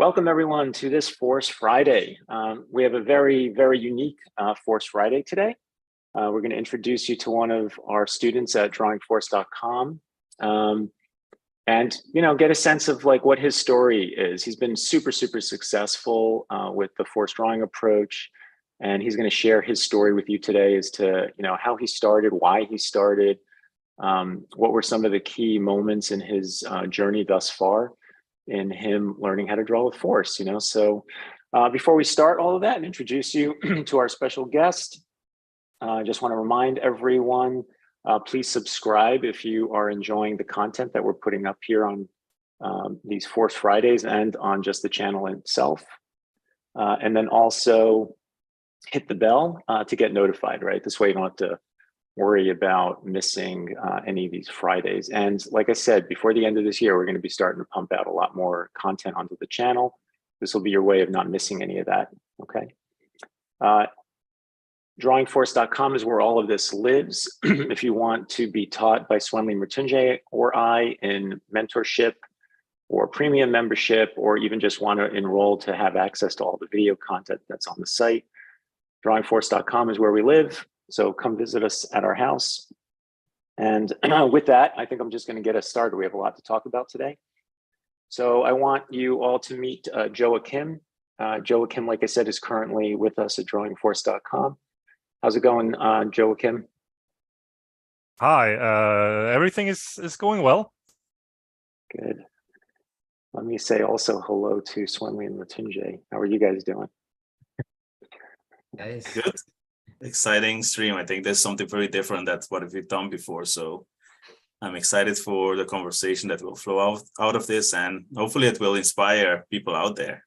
Welcome everyone to this Force Friday. We have a very unique Force Friday today. We're going to introduce you to one of our students at drawingforce.com and get a sense of like what his story is. He's been super successful with the force drawing approach, and he's going to share his story with you today as to how he started, why he started, what were some of the key moments in his journey thus far in him learning how to draw with force. So before we start all of that and introduce you to our special guest, I just want to remind everyone, please subscribe if you are enjoying the content that we're putting up here on these Force Fridays and on just the channel itself. And then also hit the bell to get notified, right? This way you don't have to worry about missing any of these Fridays. And like I said, before the end of this year, we're going to be starting to pump out a lot more content onto the channel. This will be your way of not missing any of that, okay? Drawingforce.com is where all of this lives. If you want to be taught by Swenley Mrityunjay or I in mentorship or premium membership, or even just want to enroll to have access to all the video content that's on the site, drawingforce.com is where we live. So come visit us at our house. And with that, I think I'm just going to get us started. We have a lot to talk about today. So I want you all to meet Joakim. Joakim, like I said, is currently with us at drawingforce.com. How's it going, Joakim? Hi, everything is going well. Good. Let me say also hello to Swenley and Mrityunjay. How are you guys doing? Nice. Good. Exciting stream. I think there's something very different that's what we've done before. So I'm excited for the conversation that will flow out of this, and hopefully it will inspire people out there,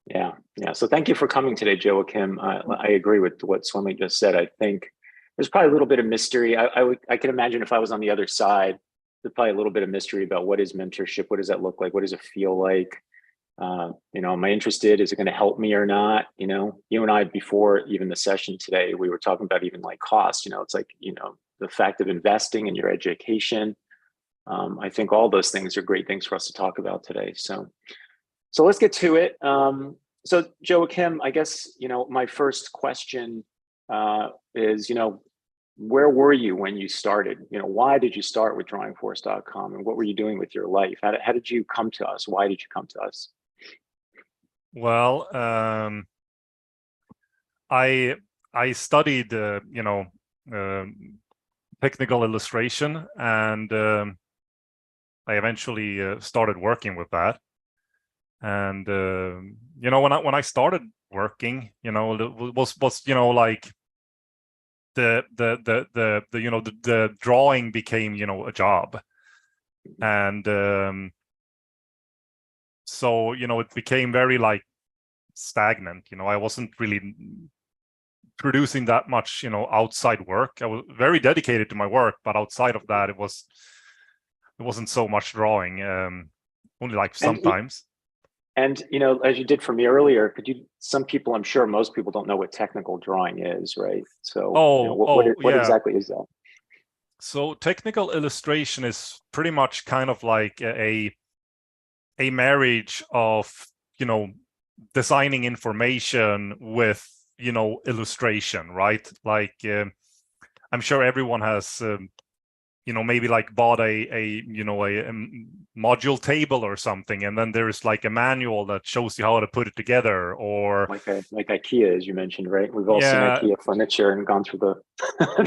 Yeah. So thank you for coming today, Joakim. I agree with what Swenley just said. I think there's probably a little bit of mystery. I can imagine if I was on the other side, there's probably a little bit of mystery about what is mentorship, what does that look like, what does it feel like? Am I interested? Is it going to help me or not? You and I, before even the session today, we were talking about even like cost. It's like, the fact of investing in your education. I think all those things are great things for us to talk about today. So let's get to it. So Joakim, I guess, my first question is, where were you when you started? Why did you start with drawingforce.com, and what were you doing with your life? How did you come to us? Why did you come to us? Well, I studied, technical illustration, and I eventually started working with that. And when I started working, it was like the drawing became a job, and so it became very like stagnant. I wasn't really producing that much outside work. I was very dedicated to my work, but outside of that it wasn't so much drawing, only like sometimes. And as you did for me earlier, some people, I'm sure most people don't know what technical drawing is, right? So what exactly is that? So technical illustration is pretty much kind of like a marriage of designing information with illustration, right? Like I'm sure everyone has maybe like bought a module table or something, and then there's like a manual that shows you how to put it together, or like IKEA, as you mentioned, right? We've all seen IKEA furniture and gone through the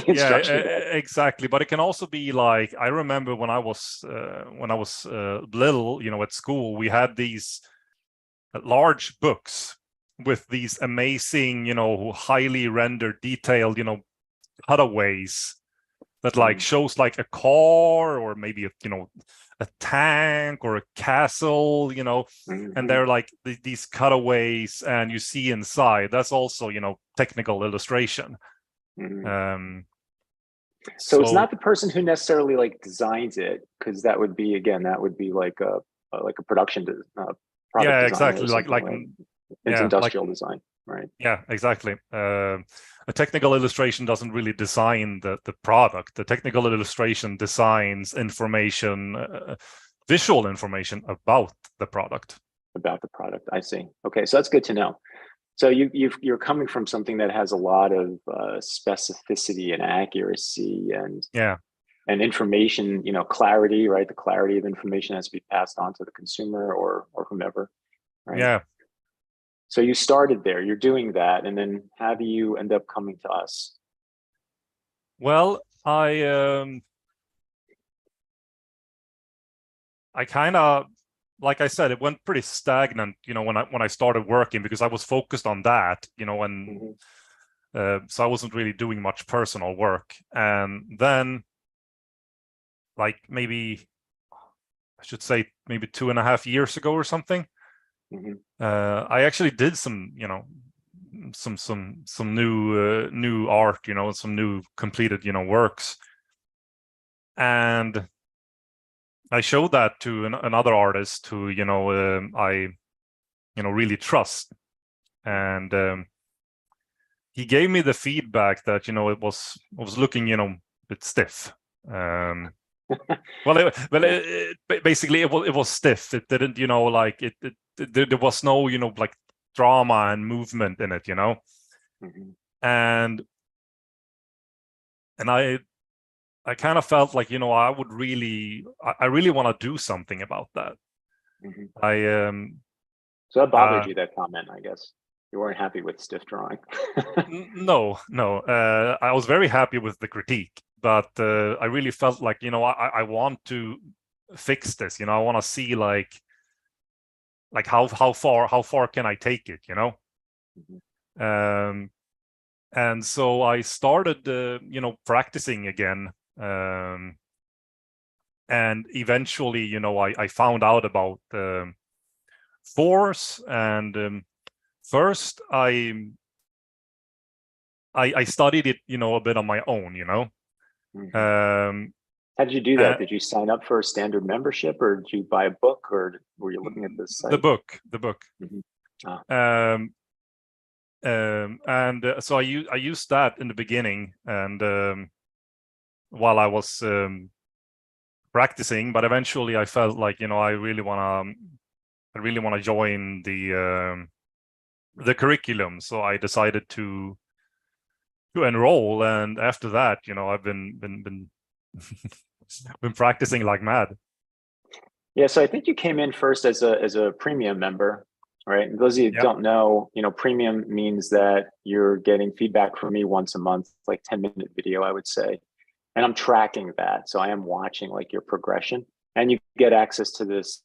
instruction. Exactly. But it can also be like, I remember when I was little, at school, we had these large books with these amazing, highly rendered, detailed, cutaways that like shows like a car, or maybe a tank or a castle, and they're like these cutaways, and you see inside. That's also technical illustration. So it's not the person who necessarily like designs it, because that would be like a production product. Yeah, exactly. Like right? It's industrial design, right? Yeah, exactly. A technical illustration doesn't really design the product. The technical illustration designs information, visual information about the product. about the product. I see. Okay, so that's good to know. So you're coming from something that has a lot of specificity and accuracy and information, clarity, right? The clarity of information has to be passed on to the consumer or whomever, right? Yeah. So you started there, you're doing that, and then how do you end up coming to us? Well, I kind of, like I said, it went pretty stagnant, when I started working, because I was focused on that, and so I wasn't really doing much personal work. And then, like maybe, I should say maybe 2.5 years ago or something, I actually did some, some new art, some new completed, works, and I showed that to another artist who, I, really trust, and he gave me the feedback that, it was looking, a bit stiff. Basically it was stiff. It didn't, like there was no, like drama and movement in it, and I kind of felt like, I really want to do something about that. So that bothered you, that comment, I guess. You weren't happy with stiff drawing. No. I was very happy with the critique, but I really felt like, I want to fix this. I want to see like how far can I take it, and so I started, practicing again. And eventually, I found out about force, and first I studied it, a bit on my own, How did you do that? Did you sign up for a standard membership, or did you buy a book, or were you looking at this site? The book. So I used that in the beginning, and while I was practicing, but eventually I felt like, I really want to join the curriculum. So I decided to enroll, and after that, I've been been practicing like mad. Yeah, so I think you came in first as a premium member, right? And those of you who don't know, premium means that you're getting feedback from me once a month, like 10-minute video, I would say. And I'm tracking that. So I am watching like your progression, and you get access to this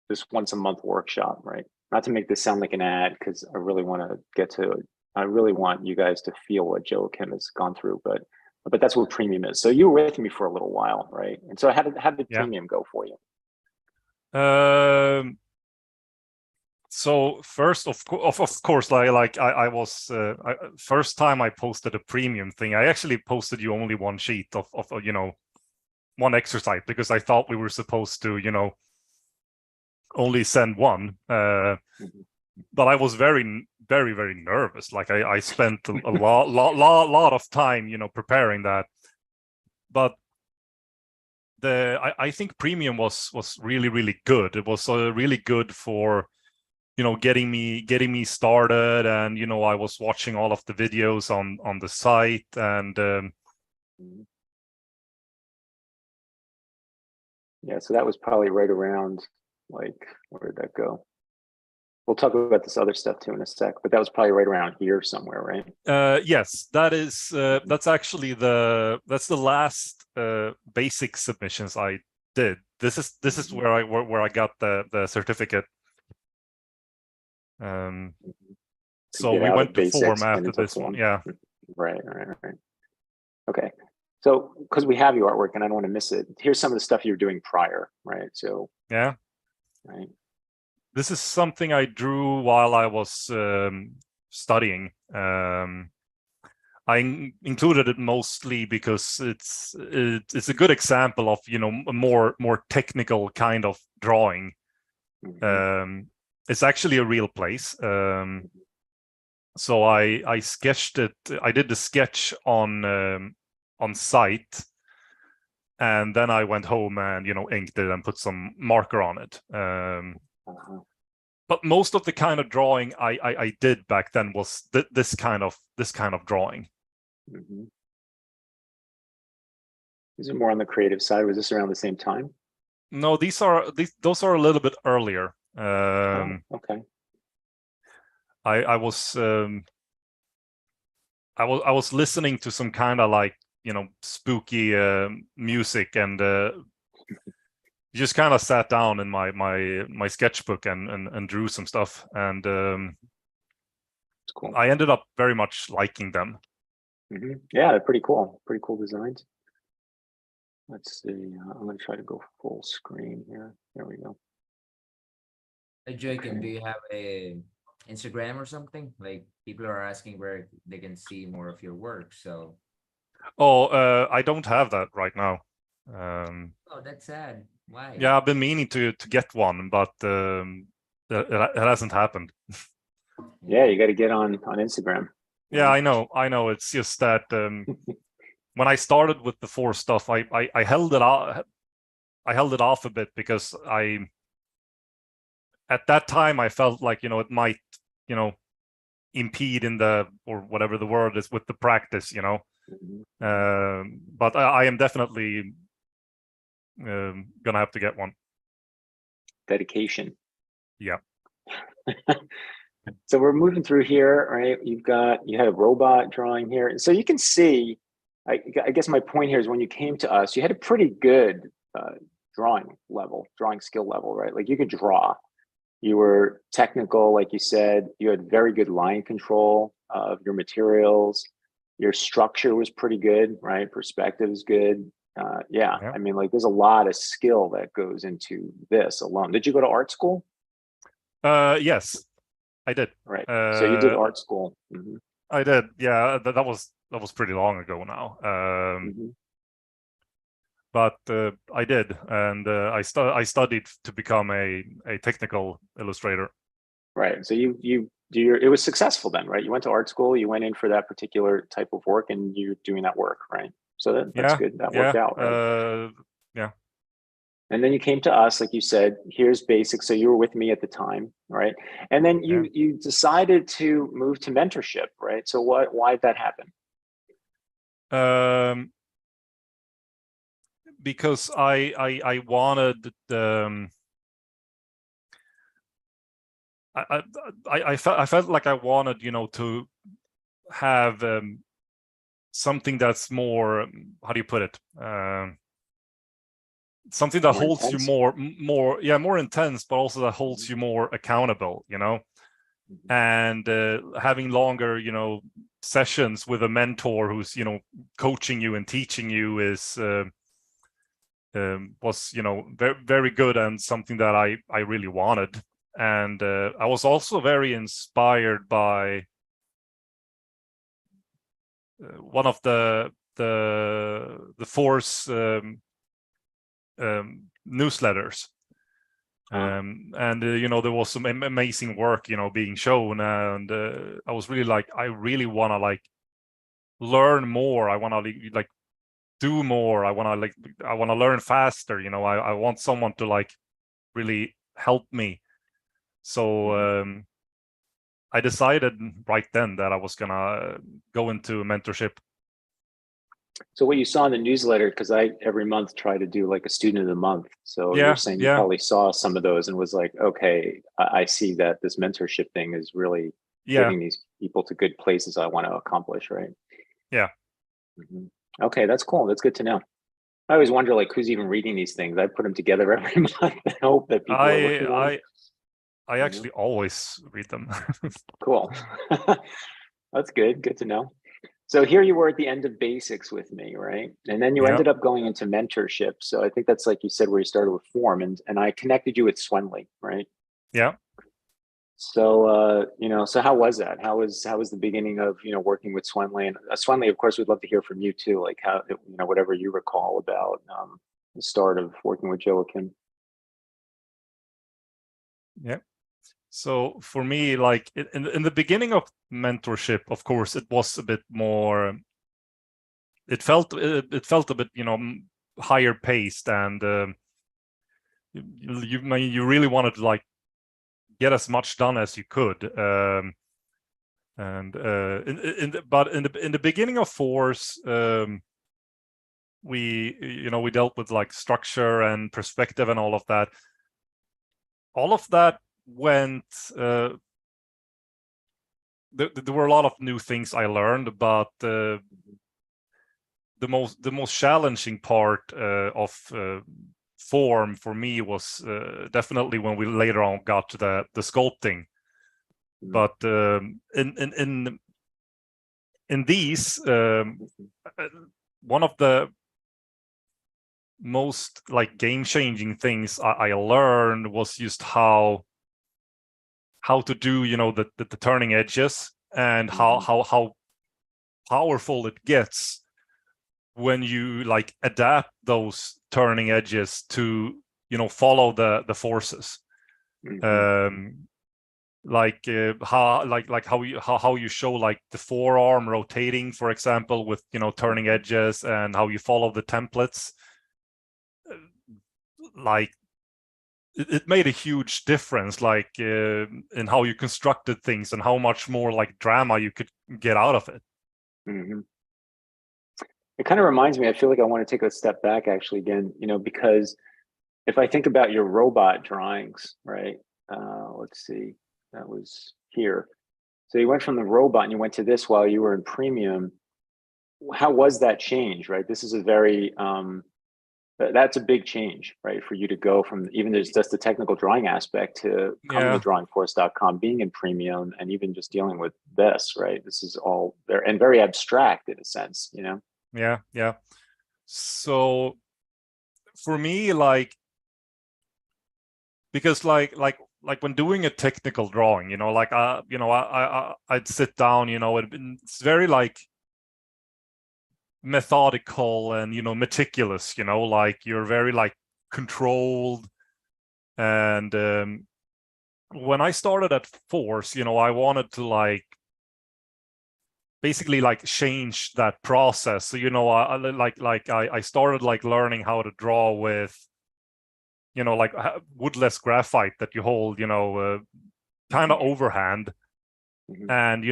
this once a month workshop, right? Not to make this sound like an ad, because I really want to get to it. I really want you guys to feel what Joakim has gone through, but that's what premium is. So you were with me for a little while, right? And so how did premium go for you? So first, of course, I was first time I posted a premium thing, I actually posted you only one sheet of one exercise, because I thought we were supposed to, only send one. But I was very, very, very nervous. Like I spent a lot of time, preparing that. But I think premium was really, really good. It was really good for, getting me started, and I was watching all of the videos on the site, and yeah, so that was probably right around, like, where did that go? We'll talk about this other stuff too in a sec, but that was probably right around here somewhere, right? Yes, that is that's actually that's the last basic submissions I did. This is where I got the certificate. So we went to form after this one. Yeah. Right. Okay. So because we have your artwork and I don't want to miss it, here's some of the stuff you were doing prior, right? So yeah. Right. This is something I drew while I was studying. I included it mostly because it's a good example of a more technical kind of drawing. It's actually a real place. So I sketched it. I did the sketch on site, and then I went home and inked it and put some marker on it. but most of the kind of drawing I did back then was this kind of drawing. Mm-hmm. These are more on the creative side. Was this around the same time? No, those are a little bit earlier. Okay. I was listening to some kind of like, spooky music, and just kind of sat down in my sketchbook and drew some stuff, and It's cool. I ended up very much liking them. Mm-hmm. Yeah, they're pretty cool. Pretty cool designs. Let's see. I'm going to try to go full screen here. There we go. Hey, Joakim, Okay. do you have a Instagram or something? Like, people are asking where they can see more of your work. So, I don't have that right now. oh, that's sad. Why? Yeah, I've been meaning to get one, but it hasn't happened. Yeah, you got to get on Instagram. Yeah, I know. It's just that when I started with the 4 stuff, I held it off. I held it off a bit because at that time I felt like, it might, impede in or whatever the word is with the practice, Mm-hmm. but I am definitely gonna have to get one. Dedication. Yeah. So we're moving through here, right? You had a robot drawing here. So you can see, I guess my point here is when you came to us, you had a pretty good drawing skill level, right? Like you could draw. You were technical, like you said. You had very good line control of your materials. Your structure was pretty good, right? Perspective is good. Yeah, I mean, like there's a lot of skill that goes into this alone. Did you go to art school? Yes, I did. Right. So you did art school. Mm-hmm. I did. Yeah, that was pretty long ago now. Mm-hmm. But I did, and I studied to become a technical illustrator. Right. So it was successful then, right? You went to art school, you went in for that particular type of work, and you're doing that work, right? So that's good. That worked out, right? Yeah. And then you came to us, like you said, here's basics. So you were with me at the time, right? And then you decided to move to mentorship, right? So why did that happen? Because I wanted the I felt like I wanted, to have something that's more, how do you put it? Something that More holds intense? you more intense, but also that holds you more accountable, Mm-hmm. and having longer, sessions with a mentor who's, coaching you and teaching you was, very, very good, and something that I really wanted. And I was also very inspired by one of the Force newsletters, and there was some amazing work, being shown, and I was really like, I really want to like learn more. I want to like do more. I want to learn faster. I want someone to like really help me. So I decided right then that I was gonna go into mentorship. So what you saw in the newsletter, because I every month try to do like a student of the month. So you're saying you probably saw some of those and was like, okay, I see that this mentorship thing is really getting these people to good places I want to accomplish, right? Yeah. Mm-hmm. Okay, that's cool. That's good to know. I always wonder like who's even reading these things. I put them together every month and hope that people are looking at them. I actually always read them. Cool. That's good. Good to know. So here you were at the end of basics with me, right? And then you ended up going into mentorship. So I think that's like you said, where you started with form, and I connected you with Swenley, right? Yeah. So so how was that? How was the beginning of working with Swenley? And Swenley, of course, we'd love to hear from you too, like how whatever you recall about the start of working with Joakim. Yeah. So for me, like in the beginning of mentorship, of course, it was a bit more. It felt a bit, higher paced, and you really wanted to like get as much done as you could. But in the beginning of Force, we dealt with like structure and perspective and all of that. All of that went. There were a lot of new things I learned, but the most challenging part of form for me was definitely when we later on got to the sculpting. But in these, one of the most like game-changing things I learned was just how to do the turning edges, and how powerful it gets when you like adapt those turning edges to follow the forces. How you show like the forearm rotating, for example, with turning edges, and how you follow the templates. Like it made a huge difference, like in how you constructed things and how much more like drama you could get out of it. It kind of reminds me, I feel like I want to take a step back actually again, because if I think about your robot drawings, right? Let's see, that was here. So you went from the robot and you went to this while you were in premium. How was that change, right? This is a very, that's a big change, right? For you to go from even there's just the technical drawing aspect to coming to drawingforce.com, being in premium, and even just dealing with this, right? This is all there and very abstract in a sense, Yeah. So for me, like, because like when doing a technical drawing, I'd sit down, it's very like methodical and meticulous, like you're very like controlled. And when I started at Force, I wanted to like basically like change that process. So I started like learning how to draw with like woodless graphite that you hold kind of overhand. And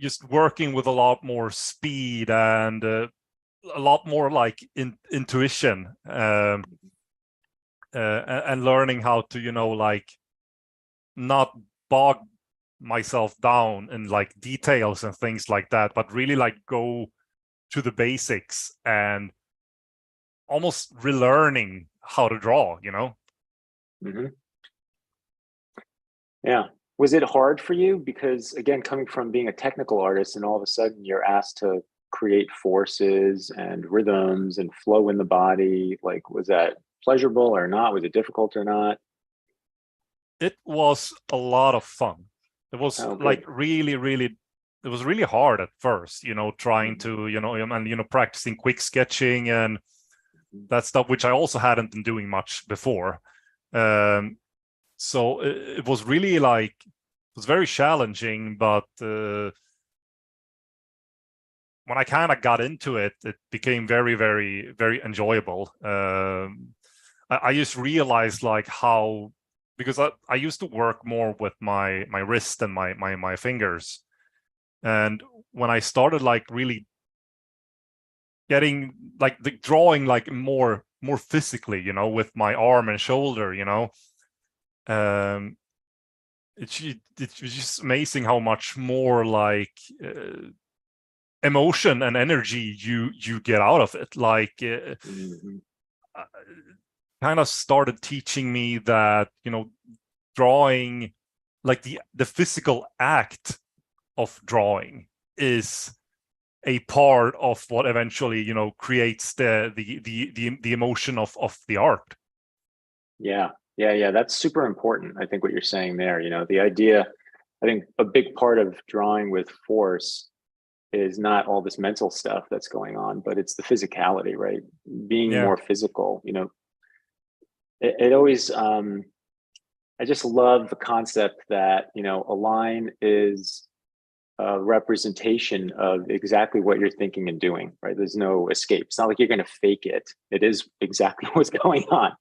just working with a lot more speed and a lot more like intuition, and learning how to like not bog myself down in like details and things like that, but really like go to the basics and almost relearning how to draw. Yeah. Was it hard for you? Because again, coming from being a technical artist and all of a sudden you're asked to create forces and rhythms and flow in the body, like, was that pleasurable or not? Was it difficult or not? It was a lot of fun. It was like really, really, it was really hard at first, trying to, and, practicing quick sketching and that stuff, which I also hadn't been doing much before. So it was really like, it was very challenging, but when I kind of got into it, it became very, very, very enjoyable. I just realized like how, because I used to work more with my wrist and my fingers. And when I started like really getting like the drawing like more physically, with my arm and shoulder, it's just amazing how much more like emotion and energy you get out of it. Like kind of started teaching me that drawing, like the physical act of drawing is a part of what eventually creates the emotion of the art. Yeah, that's super important. I think what you're saying there, the idea, I think a big part of drawing with Force is not all this mental stuff that's going on, but it's the physicality, right? Being more physical, it always, I just love the concept that, a line is a representation of exactly what you're thinking and doing, right? There's no escape. It's not like you're going to fake it. It is exactly what's going on.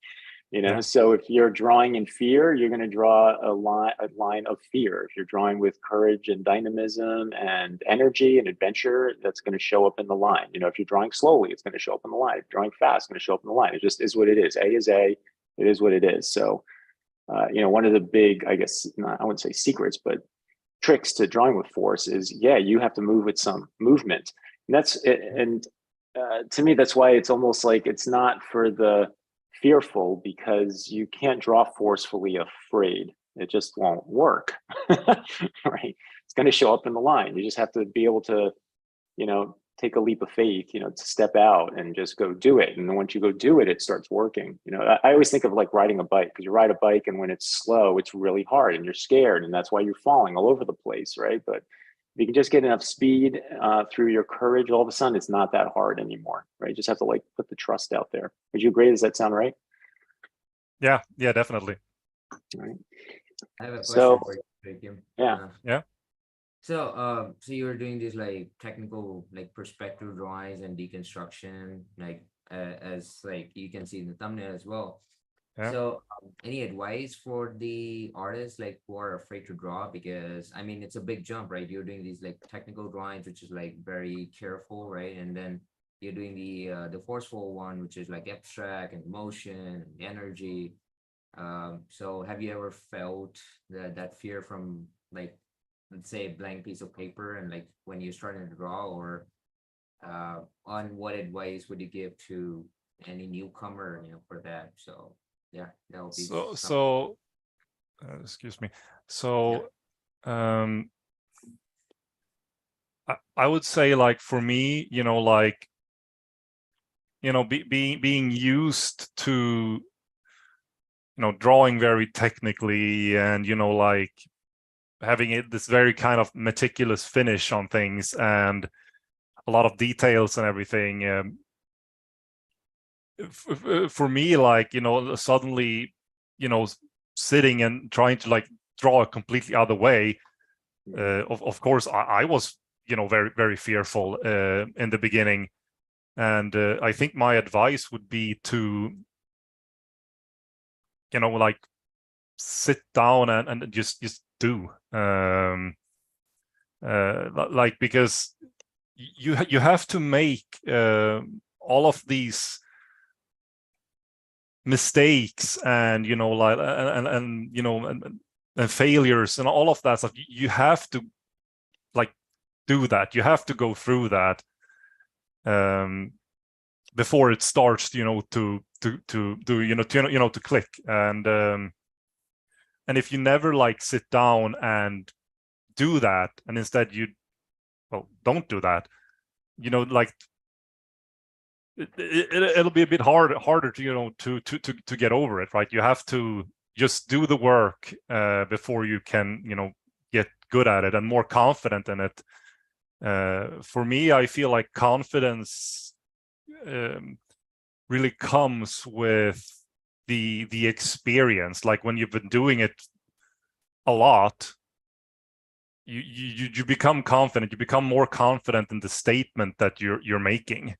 You know, Yeah. so if you're drawing in fear, you're going to draw a line of fear. If you're drawing with courage and dynamism and energy and adventure, that's going to show up in the line. You know, if you're drawing slowly, it's going to show up in the line. If you're drawing fast, it's going to show up in the line. It just is what it is. A is A. It is what it is. So, you know, one of the big, I guess, I wouldn't say secrets, but tricks to drawing with force is, yeah, you have to move with some movement. And that's it. And to me, that's why it's almost like it's not for the fearful, because you can't draw forcefully afraid. It just won't work. Right? It's going to show up in the line. You just have to be able to, you know, take a leap of faith, you know, to step out and just go do it. And then once you go do it, it starts working. You know, I always think of like riding a bike, because you ride a bike and when it's slow, it's really hard and you're scared, and that's why you're falling all over the place, right? But if you can just get enough speed through your courage, all of a sudden it's not that hard anymore, right? You just have to like put the trust out there. Would you agree? Does that sound right? Yeah, definitely. All right. I have a question So, for you, Joakim. yeah. Yeah. So you were doing this like technical, like perspective drawings and deconstruction, like as like you can see in the thumbnail as well. Yeah. So any advice for the artists like who are afraid to draw? Because I mean, it's a big jump, right? You're doing these like technical drawings, which is like very careful, right? And then you're doing the forceful one, which is like abstract and motion and energy. So have you ever felt that fear from like, let's say, a blank piece of paper and like when you're starting to draw, or on what advice would you give to any newcomer, you know, for that? So yeah, that would be So excuse me. So I would say, like, for me, you know, like, you know, being used to, you know, drawing very technically and, you know, like having this very kind of meticulous finish on things and a lot of details and everything. For me, like, you know, suddenly, you know, sitting and trying to like draw a completely other way. Of course, I was, you know, very, very fearful in the beginning. And I think my advice would be to, you know, like sit down and just do. Like, because you have to make all of these mistakes and, you know, like and you know, and failures and all of that stuff. You have to like do that. You have to go through that before it starts, you know, to do, you know, to click. And if you never like sit down and do that, and instead you, well, don't do that, you know, like it'll be a bit harder to, you know, to get over it, right? You have to just do the work before you can, you know, get good at it and more confident in it. For me, I feel like confidence really comes with the experience. Like when you've been doing it a lot, you become confident. You become more confident in the statement that you're making.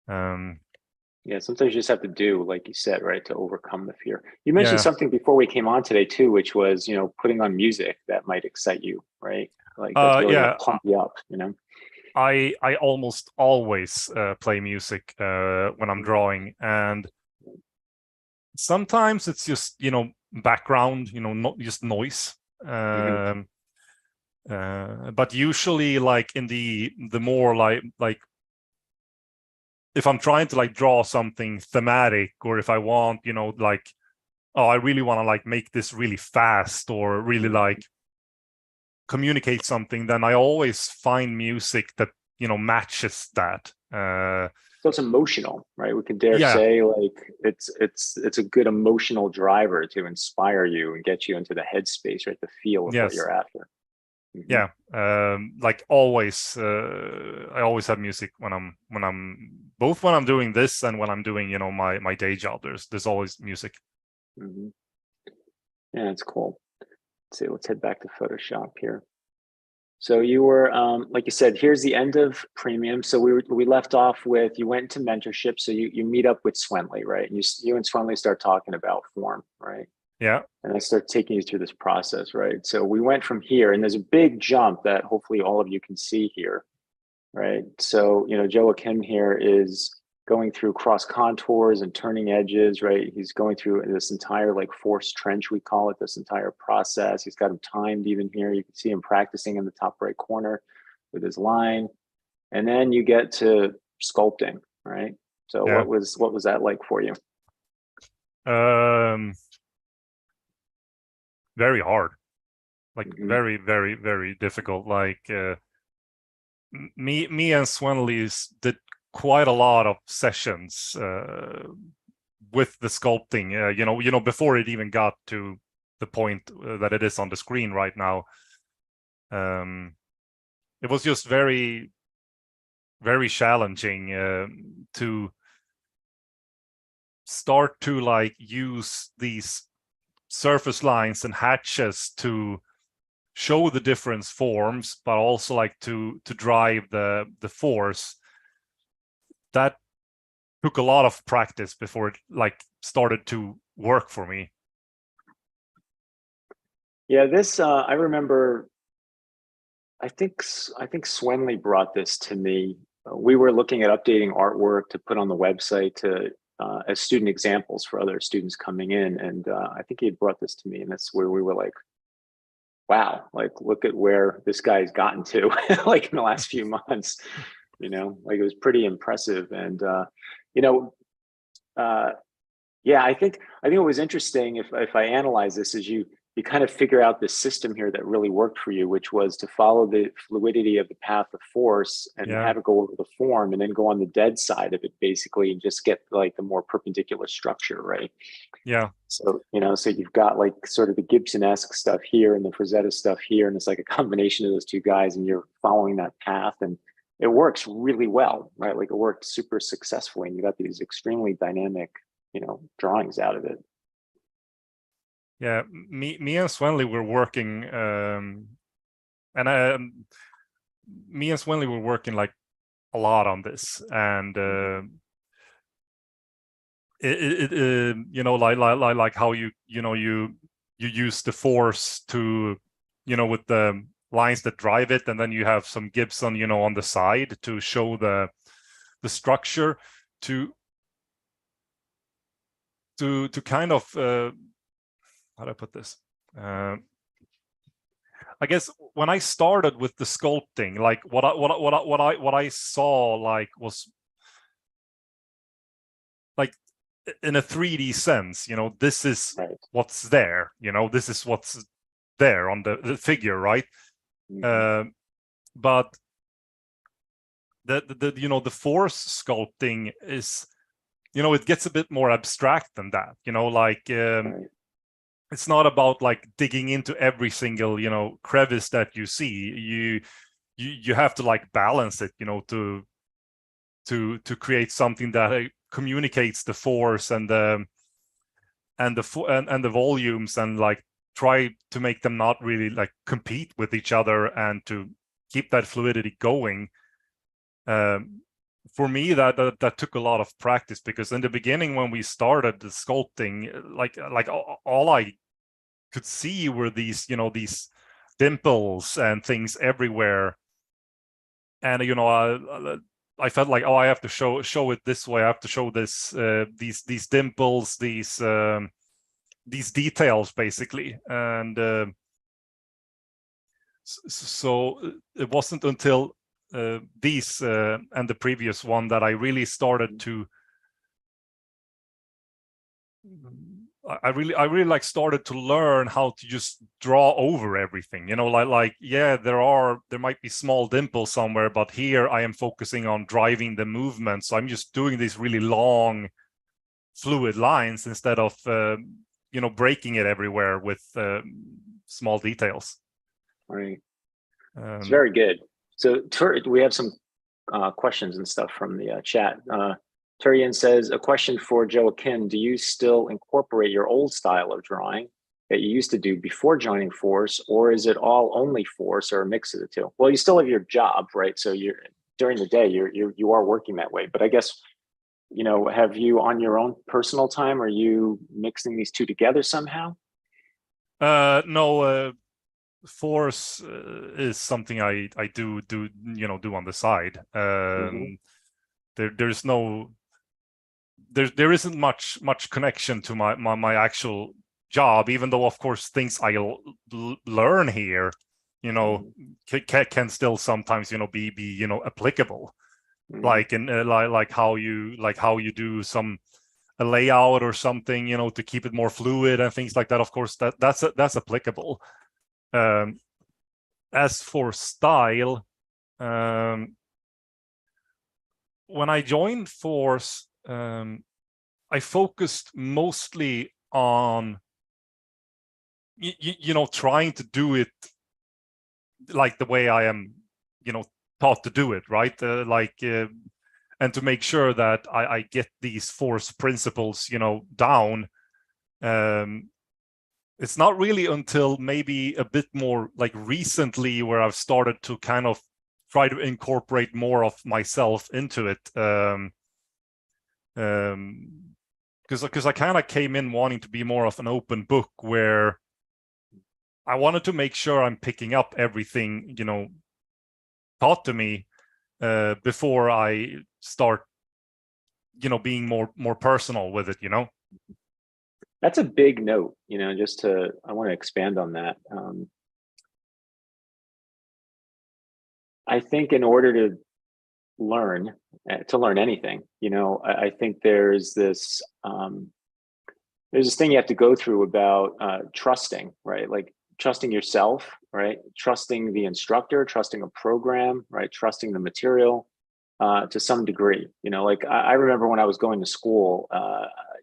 Yeah, sometimes you just have to do, like you said, right, to overcome the fear. You mentioned Yeah. something before we came on today too, which was, you know, putting on music that might excite you, right? Like that's really Yeah. gonna pump you up, you know. I almost always play music when I'm drawing, and sometimes it's just, you know, background, you know, not just noise. But usually, like in the more like if I'm trying to like draw something thematic, or if I want, you know, like, oh, I really want to like make this really fast or really like communicate something, then I always find music that, you know, matches that. So it's emotional, right? We could dare Yeah. say like it's a good emotional driver to inspire you and get you into the headspace, right? The feel of what Yes. you're after. Yeah. Like always, I always have music when I'm both when I'm doing this and when I'm doing, you know, my day job. There's always music. Yeah, it's cool. Let's see, let's head back to Photoshop here. So you were, like you said, here's the end of premium. So we left off with, you went into mentorship. So you meet up with Swenley, right? And you and Swenley start talking about form, right? Yeah. And I start taking you through this process, right? So we went from here, and there's a big jump that hopefully all of you can see here, right? So, Joakim here is going through cross contours and turning edges, right? He's going through this entire like force trench, we call it, this entire process. He's got him timed even here. You can see him practicing in the top right corner with his line. And then you get to sculpting, right? So Yeah. what was that like for you? Very hard, like Mhm. very, very, very difficult. Like me and Swenley did quite a lot of sessions with the sculpting, before it even got to the point that it is on the screen right now. It was just very, very challenging to start to like use these surface lines and hatches to show the different forms, but also like to drive the force. That took a lot of practice before it like started to work for me. Yeah, this I remember. I think Swenley brought this to me. We were looking at updating artwork to put on the website to as student examples for other students coming in, and I think he had brought this to me, and that's where we were like, "Wow! Like, look at where this guy's gotten to, like in the last few months." Like it was pretty impressive, and yeah, I think what was interesting, if I analyze this, is you kind of figure out this system here that really worked for you, which was to follow the fluidity of the path of force and Yeah. have it go over the form, and then go on the dead side of it basically, and just get like the more perpendicular structure, right? Yeah. So so you've got like sort of the Gibson-esque stuff here and the Frazetta stuff here, and it's like a combination of those two guys, and you're following that path, and it works really well, right? Like it worked super successfully, and you got these extremely dynamic drawings out of it. Yeah, me and Swenley were working, and me and Swenley were working like a lot on this, and like how you use the force to, with the lines that drive it, and then you have some Gibson, on the side to show the structure to kind of how do I put this? I guess when I started with the sculpting, like what I saw like was like in a 3D sense, this is Right. what's there, this is what's there on the figure, right? Mm-hmm. But the force sculpting is, it gets a bit more abstract than that, like Right. it's not about like digging into every single crevice that you see. You have to like balance it, to create something that communicates the force and the volumes, and like try to make them not really like compete with each other, and to keep that fluidity going. For me, that took a lot of practice, because in the beginning when we started the sculpting, like all I could see were these these dimples and things everywhere, and I felt like, oh, I have to show it this way. I have to show this these dimples, these details basically, and so it wasn't until these and the previous one that I really started to. I really like started to learn how to just draw over everything, like yeah, there might be small dimples somewhere, but here I am focusing on driving the movement, so I'm just doing these really long fluid lines instead of breaking it everywhere with small details. Right. It's very good. So we have some questions and stuff from the chat. Turian says, a question for Joakim: do you still incorporate your old style of drawing? that you used to do before joining Force, or is it all only Force or a mix of the two? Well, you still have your job, right? So you're during the day, you are working that way. But I guess, you know, have you on your own personal time, are you mixing these two together somehow? No, Force is something I do you know, do on the side. There's no there isn't much connection to my actual job, even though of course things I learn here, you know, can still sometimes, you know, be you know, applicable, like in like how you do a layout or something, you know, to keep it more fluid and things like that. Of course, that's applicable. As for style, when I joined Force, I focused mostly on you know, trying to do it like the way I am, you know, taught to do it, right? And to make sure that I get these Force principles, you know, down. It's not really until maybe a bit more like recently where I've started to kind of try to incorporate more of myself into it. Because I kind of came in wanting to be more of an open book, where I wanted to make sure I'm picking up everything, you know, taught to me before I start, you know, being more personal with it, you know. That's a big note, you know, I want to expand on that. I think in order to learn anything, you know, I think there's this thing you have to go through about trusting, right? Like trusting yourself, right? Trusting the instructor, trusting a program, right? Trusting the material to some degree. You know, like I remember when I was going to school,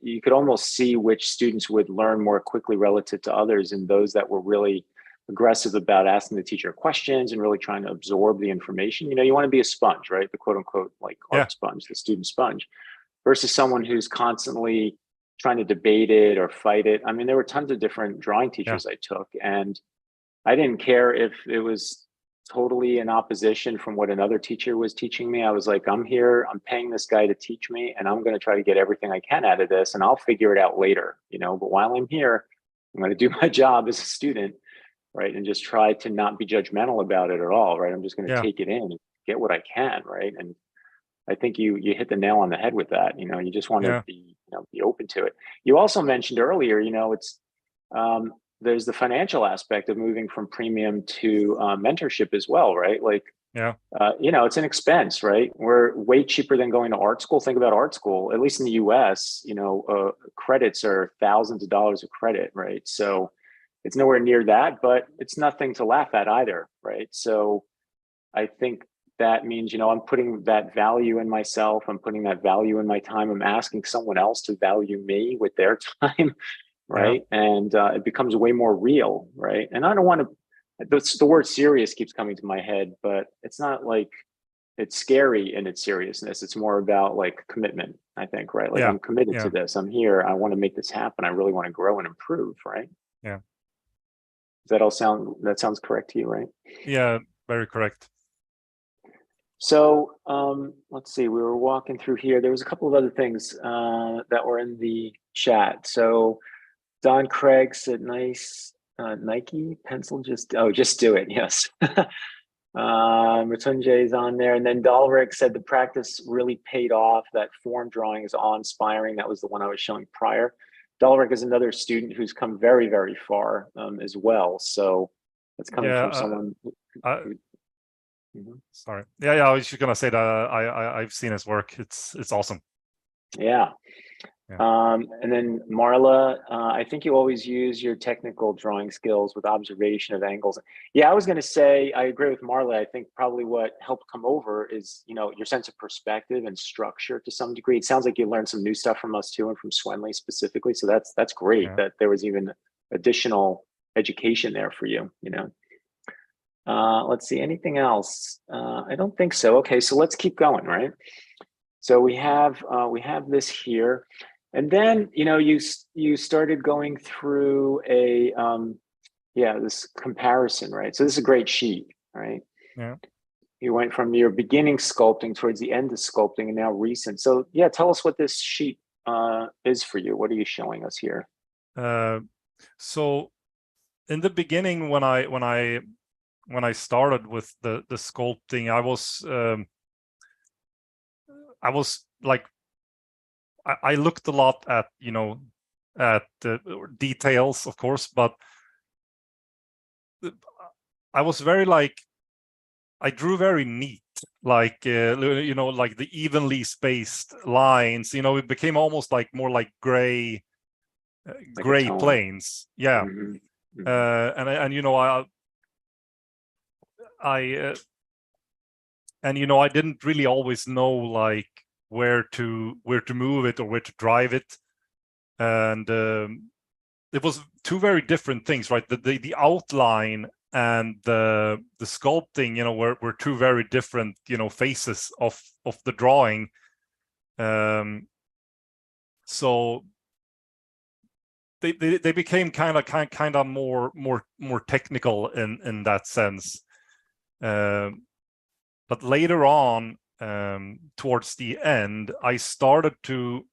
you could almost see which students would learn more quickly relative to others, and those that were really aggressive about asking the teacher questions and really trying to absorb the information. You know, you want to be a sponge, right? The quote unquote like art sponge, the student sponge, versus someone who's constantly trying to debate it or fight it. I mean, there were tons of different drawing teachers I took, and I didn't care if it was totally in opposition from what another teacher was teaching me. I was like, I'm here, I'm paying this guy to teach me, and I'm going to try to get everything I can out of this, and I'll figure it out later, you know, but while I'm here, I'm going to do my job as a student, right? And just try to not be judgmental about it at all, right? I'm just going to take it in and get what I can, right? And I think you hit the nail on the head with that. You know, you just want to be, you know, be open to it. You also mentioned earlier, you know, it's there's the financial aspect of moving from premium to mentorship as well, right? Like, you know, it's an expense, right? We're way cheaper than going to art school. Think about art school, at least in the US, you know, credits are thousands of dollars of credit, right? So it's nowhere near that, but it's nothing to laugh at either, right? So I think that means, you know, I'm putting that value in myself. I'm putting that value in my time. I'm asking someone else to value me with their time, right? And it becomes way more real, right? And I don't want to, the word serious keeps coming to my head, but it's not like it's scary in its seriousness. It's more about like commitment, I think, right? Like I'm committed to this. I'm here. I want to make this happen. I really want to grow and improve, right? Yeah. Does that all sounds correct to you, right? Yeah, very correct. So let's see, we were walking through here. There was a couple of other things that were in the chat. So Don Craig said, nice Nike pencil, just do it. Yes. Matunje's on there. And then Dalric said the practice really paid off. That form drawing is awe-inspiring. That was the one I was showing prior. Dalric is another student who's come very, very far as well. So that's coming from someone sorry. I was just gonna say that I've seen his work. It's awesome. Yeah. And then Marla, I think you always use your technical drawing skills with observation of angles. Yeah, I was going to say, I agree with Marla. I think probably what helped come over is, you know, your sense of perspective and structure to some degree. It sounds like you learned some new stuff from us too, and from Swenley specifically. So that's great that there was even additional education there for you, you know. Let's see, anything else? I don't think so. Okay, so let's keep going, right? So we have this here. And then, you started going through a, this comparison, right? So this is a great sheet, right? Yeah. You went from your beginning sculpting towards the end of sculpting and now recent. So yeah, tell us what this sheet is for you. What are you showing us here? So in the beginning, when I started with the sculpting, I was like, I looked a lot at, at details, of course, but I was very like, I drew very neat, like, like the evenly spaced lines, it became almost like more like gray planes. Yeah. Mm-hmm. Mm-hmm. I didn't really always know like where to move it or where to drive it, and it was two very different things, right? The outline and the sculpting, were two very different, phases of the drawing. So they became kind of more technical in that sense. But later on, towards the end, I started to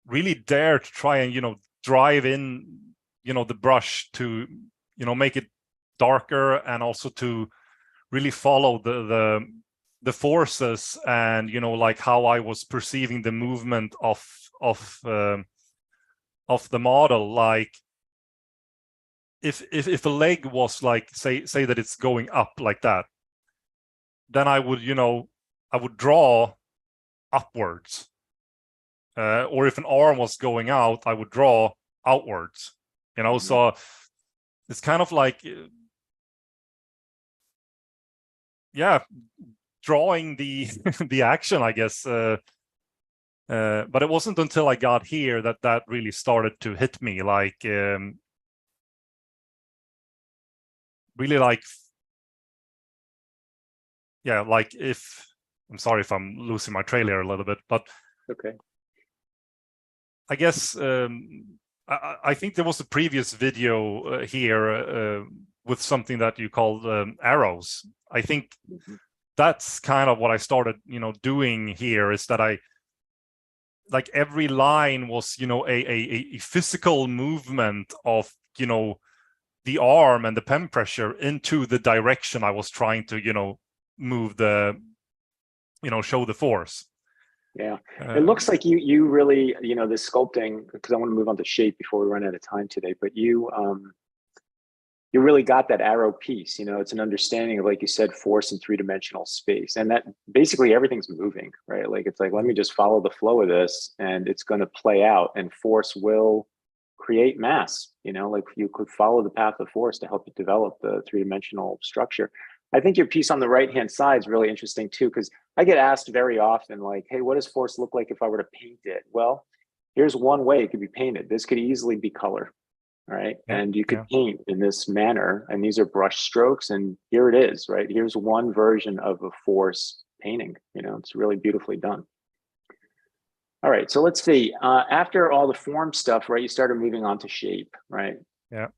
really dare to try and drive in the brush to make it darker, and also to really follow the forces, and like how I was perceiving the movement of the model. Like if a leg was like, say that it's going up like that, then I would draw upwards. Or if an arm was going out, I would draw outwards. Mm-hmm. So it's kind of like, drawing the the action, I guess. But it wasn't until I got here that really started to hit me, like, really like, like, if I'm sorry if I'm losing my trail here a little bit, but okay. I guess I think there was a previous video here with something that you called arrows. I think that's kind of what I started, doing here, is that I, like, every line was, a physical movement of, the arm and the pen pressure into the direction I was trying to, move the, show the force. Yeah, it looks like you really, the sculpting, because I want to move on to shape before we run out of time today, but you really got that arrow piece. It's an understanding of, like you said, force in three-dimensional space, and that basically everything's moving, right? Like, it's like, let me just follow the flow of this, and it's going to play out, and force will create mass. Like, you could follow the path of force to help you develop the three-dimensional structure. I think your piece on the right-hand side is really interesting too, because I get asked very often, like, hey, what does force look like if I were to paint it? Well, here's one way it could be painted. This could easily be color, right? Yeah, and you could paint in this manner, and these are brush strokes, and here it is, right? Here's one version of a force painting. It's really beautifully done. All right, so let's see. After all the form stuff, right, you started moving on to shape, right? Yeah.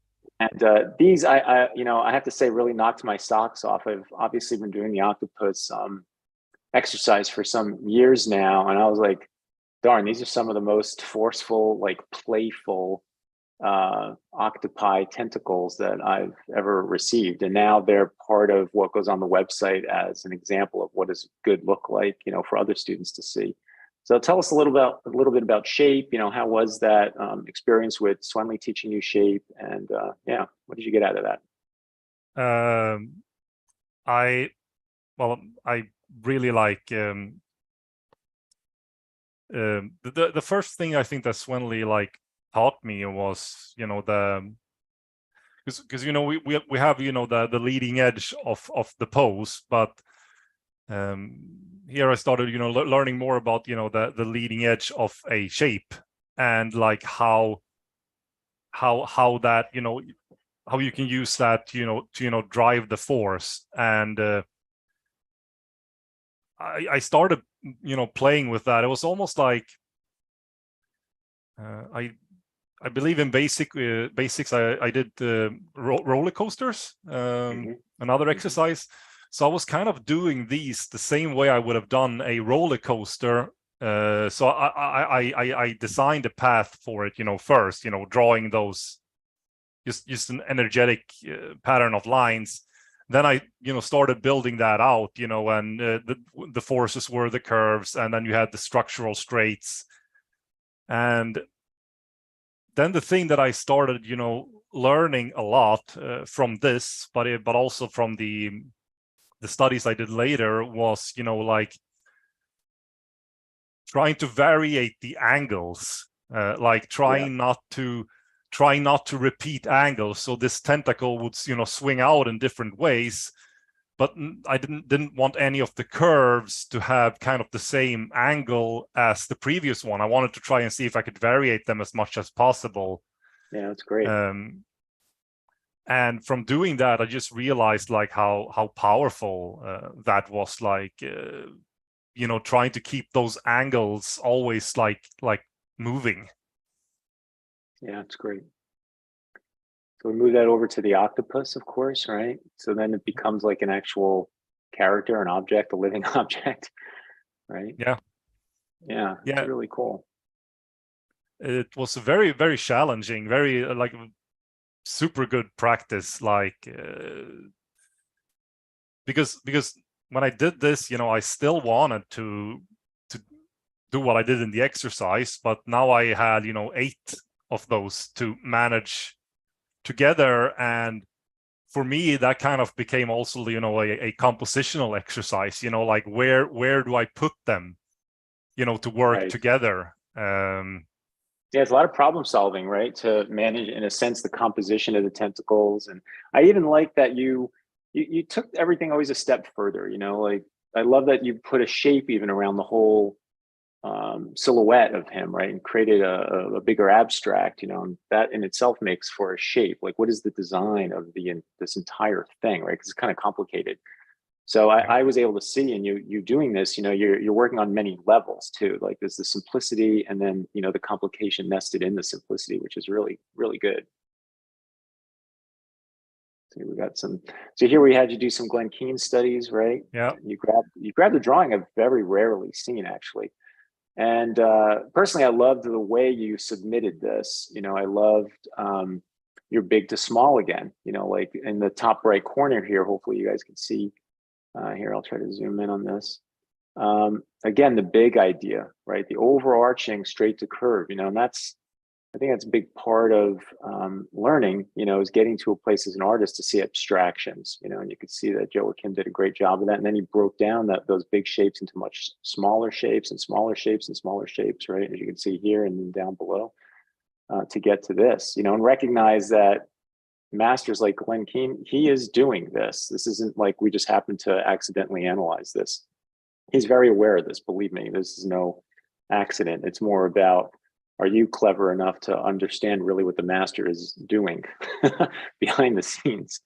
And these, I have to say, really knocked my socks off. I've obviously been doing the octopus exercise for some years now, and I was like, darn, these are some of the most forceful, like, playful octopi tentacles that I've ever received. And now they're part of what goes on the website as an example of what does good look like, for other students to see. So tell us a little bit about shape. How was that experience with Swenley teaching you shape? And what did you get out of that? I really like the first thing I think that Swenley like taught me was, because we have the leading edge of the pose, but here I started learning more about the leading edge of a shape, and like how that how you can use that to drive the force. And I started playing with that, it was almost like I believe in basics. I did roller coasters, another exercise. So I was kind of doing these the same way I would have done a roller coaster. So I designed a path for it, first, drawing those just an energetic pattern of lines. Then I, started building that out, and the forces were the curves, and then you had the structural straights. And then the thing that I started, learning a lot from this, but also from the studies I did later was, like trying to variate the angles, like trying not to repeat angles. So this tentacle would, swing out in different ways, but I didn't want any of the curves to have kind of the same angle as the previous one. I wanted to try and see if I could variate them as much as possible. Yeah, that's great. And from doing that, I just realized like how powerful that was. Like, trying to keep those angles always like moving. Yeah, it's great. So we move that over to the octopus, of course, right? So then it becomes like an actual character, an object, a living object, right? Yeah. It's really cool. It was very, very challenging, very like super good practice, like because when I did this, I still wanted to do what I did in the exercise, but now I had 8 of those to manage together. And for me, that kind of became also a compositional exercise, like where do I put them to work together. Yeah, it's a lot of problem solving, right? To manage, in a sense, the composition of the tentacles. And I even like that you took everything always a step further, like I love that you put a shape even around the whole silhouette of him, right? And created a bigger abstract, and that in itself makes for a shape. Like, what is the design of this entire thing, right? Because it's kind of complicated. So I was able to see, and you doing this, you're working on many levels too. Like there's the simplicity, and then the complication nested in the simplicity, which is really, really good. So we got some. So here we had you do some Glenn Keane studies, right? Yeah. You grabbed the drawing I've very rarely seen, actually. And personally, I loved the way you submitted this. I loved your big to small again. Like in the top right corner here. Hopefully, you guys can see. Here, I'll try to zoom in on this. Again, the big idea, right? The overarching straight to curve. And I think that's a big part of learning. Is getting to a place as an artist to see abstractions. And you could see that Joakim did a great job of that. And then he broke down those big shapes into much smaller shapes and smaller shapes and smaller shapes, right? As you can see here and then down below, to get to this. And recognize that masters like Glenn Keane, he is doing this. This isn't like we just happen to accidentally analyze this. He's very aware of this. Believe me, this is no accident. It's more about, are you clever enough to understand really what the master is doing behind the scenes?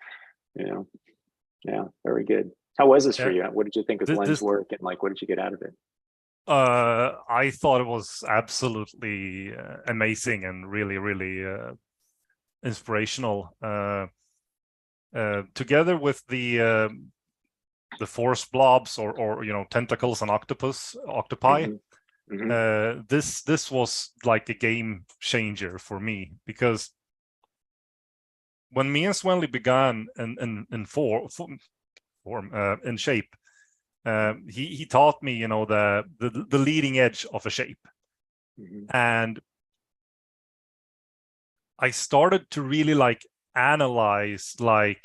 Yeah, very good. How was this for you? What did you think of Glenn's work, and like, what did you get out of it? I thought it was absolutely amazing and really, really inspirational. Together with the force blobs or tentacles and octopi. This was like a game changer for me, because when me and Swenley began in form in shape, he taught me the leading edge of a shape. And I started to really like analyze, like,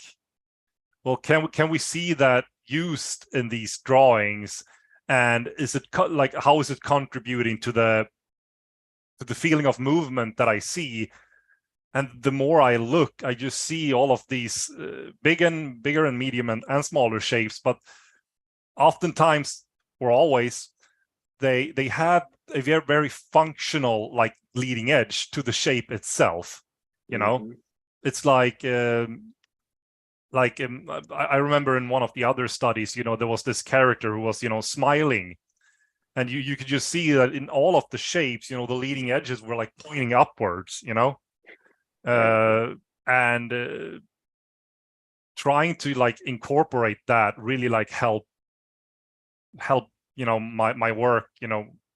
well, can we see that used in these drawings, and is it like, how is it contributing to the feeling of movement that I see? And the more I look, I just see all of these bigger and medium and smaller shapes, but oftentimes, or always, they have a very, very functional like leading edge to the shape itself. It's like I remember in one of the other studies, there was this character who was, smiling, and you could just see that in all of the shapes, the leading edges were like pointing upwards, and trying to like incorporate that really like help my work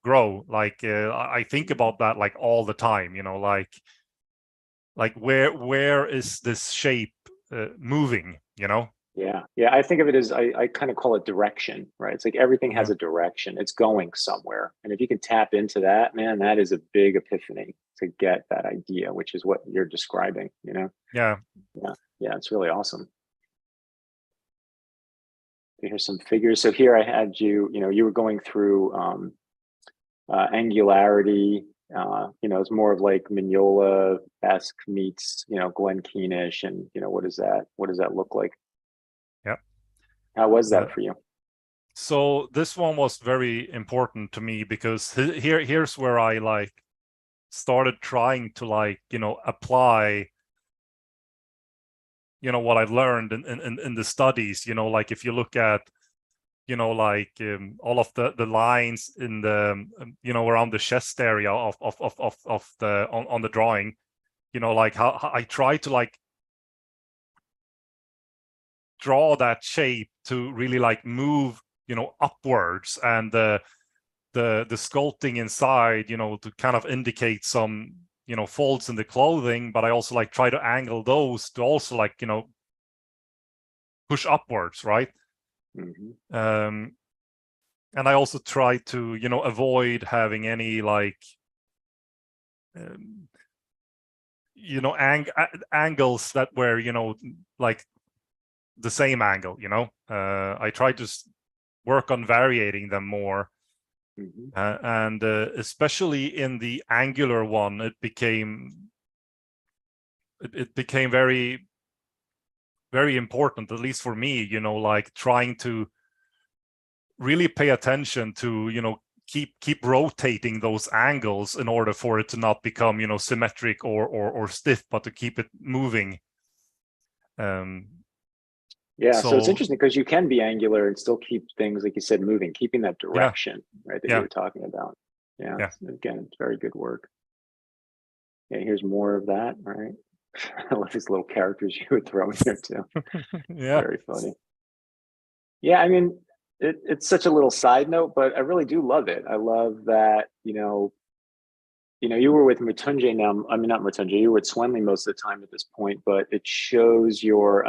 grow. Like I think about that like all the time, like where is this shape moving, Yeah, I think of it as I kind of call it direction, right? It's like everything has a direction. It's going somewhere. And if you can tap into that, man, that is a big epiphany to get that idea, which is what you're describing, Yeah. Yeah, it's really awesome. Here's some figures. So here I had you were going through angularity. It's more of like Mignola-esque meets, Glenn Keenish, and what does that look like? Yeah. How was that for you? So this one was very important to me because here's where I like started trying to like, apply, what I learned in the studies, like if you look at, like all of the lines in the, around the chest area of the, on the drawing, like how I try to like draw that shape to really like move, upwards, and the sculpting inside, to kind of indicate some, folds in the clothing, but I also like try to angle those to also like, push upwards, right? Mm-hmm. And I also try to, avoid having any like, angles that were, like the same angle, I try to work on varying them more. Mm-hmm. And especially in the angular one, it became very, very important, at least for me, like trying to really pay attention to, keep rotating those angles in order for it to not become, symmetric or stiff, but to keep it moving. Yeah, so it's interesting because you can be angular and still keep things, like you said, moving, keeping that direction, right, that you were talking about. Yeah. Again, it's very good work. Yeah, here's more of that, right? I love these little characters you would throw in there too. Yeah. Very funny. Yeah, I mean, it's such a little side note, but I really do love it. I love that, you were with Matunje now. I mean, not Matunje, you were with Swenley most of the time at this point, but it shows your,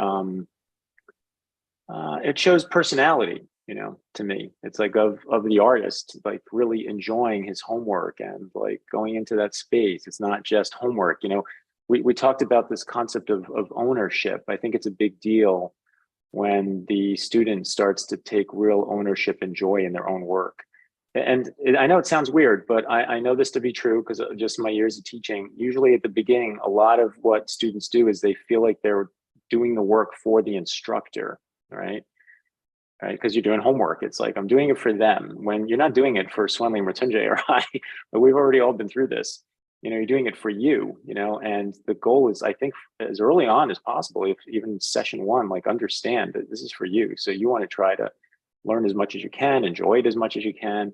it shows personality, to me. It's like of the artist, like really enjoying his homework and like going into that space. It's not just homework, we talked about this concept of ownership. I think it's a big deal when the student starts to take real ownership and joy in their own work. And I know it sounds weird, but I know this to be true because just my years of teaching, usually at the beginning, a lot of what students do is they feel like they're doing the work for the instructor, right? Because you're doing homework. It's like, I'm doing it for them, when you're not doing it for Swenley, Matunje, or I, but we've already all been through this. You're doing it for you, and the goal is, I think, as early on as possible, if even session one, like understand that this is for you. So you want to try to learn as much as you can, enjoy it as much as you can,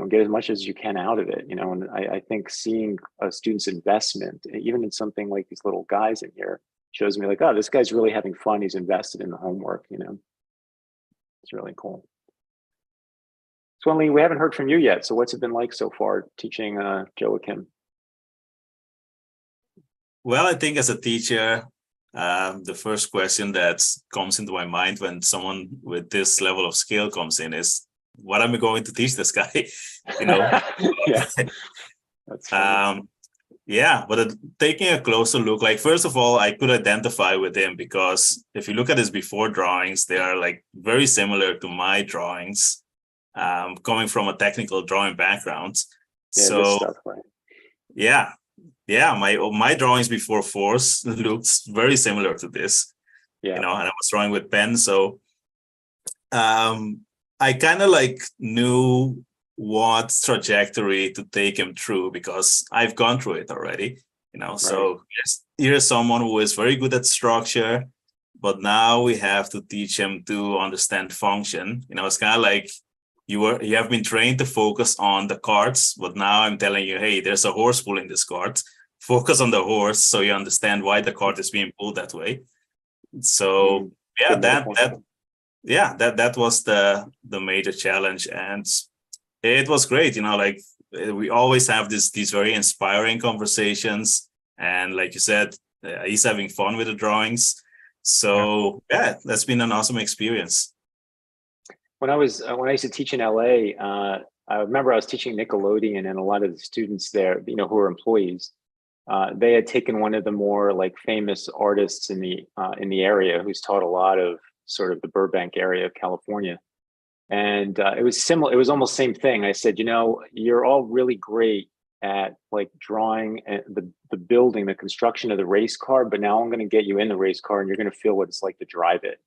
get as much as you can out of it, and I think seeing a student's investment, even in something like these little guys in here, shows me like, oh, this guy's really having fun. He's invested in the homework, It's really cool. Swenley, we haven't heard from you yet. So what's it been like so far teaching Joakim? Well, I think as a teacher, the first question that comes into my mind when someone with this level of skill comes in is, what am I going to teach this guy? Yeah, that's funny. But taking a closer look, like, first of all, I could identify with him because if you look at his before drawings, they are like very similar to my drawings, coming from a technical drawing background. Yeah, so this stuff, right? My drawings before Force looked very similar to this. Yeah. And I was drawing with pen, so I kind of like knew what trajectory to take him through because I've gone through it already, Right. So here's someone who is very good at structure, but now we have to teach him to understand function. It's kind of like you have been trained to focus on the cards, but now I'm telling you, hey, there's a horse pulling this cart. Focus on the horse so you understand why the cart is being pulled that way. So yeah, Good metaphor. that was the major challenge, and it was great. Like we always have these very inspiring conversations, and like you said, he's having fun with the drawings. So yeah, that's been an awesome experience. When I used to teach in LA, I remember I was teaching Nickelodeon, and a lot of the students there, who were employees, they had taken one of the more like famous artists in the area, who's taught a lot of sort of the Burbank area of California. And it was similar. It was almost the same thing. I said, you're all really great at like drawing the building, the construction of the race car, but now I'm going to get you in the race car and you're going to feel what it's like to drive it.